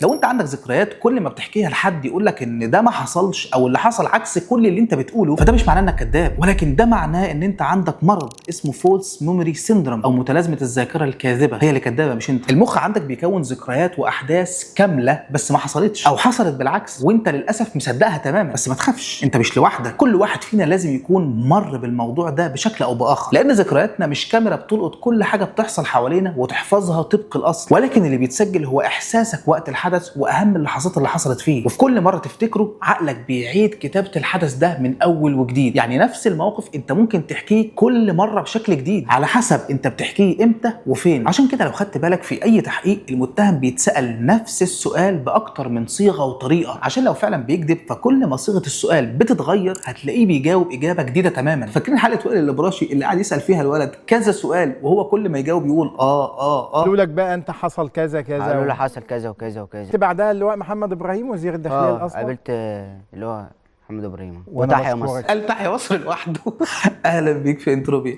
لو انت عندك ذكريات كل ما بتحكيها لحد يقول لك ان ده ما حصلش او اللي حصل عكس كل اللي انت بتقوله، فده مش معناه انك كذاب، ولكن ده معناه ان انت عندك مرض اسمه فولس ميموري سيندروم او متلازمه الذاكره الكاذبه، هي اللي كدابه مش انت. المخ عندك بيكون ذكريات واحداث كامله بس ما حصلتش او حصلت بالعكس وانت للاسف مصدقها تماما. بس ما تخافش، انت مش لوحدك، كل واحد فينا لازم يكون مر بالموضوع ده بشكل او باخر، لان ذكرياتنا مش كاميرا بتلقط كل حاجه بتحصل حوالينا وتحفظها طبق الاصل، ولكن اللي بيتسجل هو احساسك وقت الحدث واهم اللحظات اللي حصلت فيه. وفي كل مره تفتكره عقلك بيعيد كتابه الحدث ده من اول وجديد. يعني نفس الموقف انت ممكن تحكيه كل مره بشكل جديد على حسب انت بتحكيه امتى وفين. عشان كده لو خدت بالك في اي تحقيق المتهم بيتسال نفس السؤال باكتر من صيغه وطريقه، عشان لو فعلا بيكذب فكل ما صيغه السؤال بتتغير هتلاقيه بيجاوب اجابه جديده تماما. فاكرين حلقه وائل الابراشي اللي قاعد يسال فيها الولد كذا سؤال وهو كل ما يجاوب يقول قالوا لك بقى انت حصل كذا كذا، قالوا لي حصل كذا وكذا وكذا. بعدها اللواء محمد ابراهيم وزير الداخليه الاسبق قابلت اللي هو محمد ابراهيم وتحيا مصر. قال تحيا مصر لوحده. اهلا بيك في انتروبيا.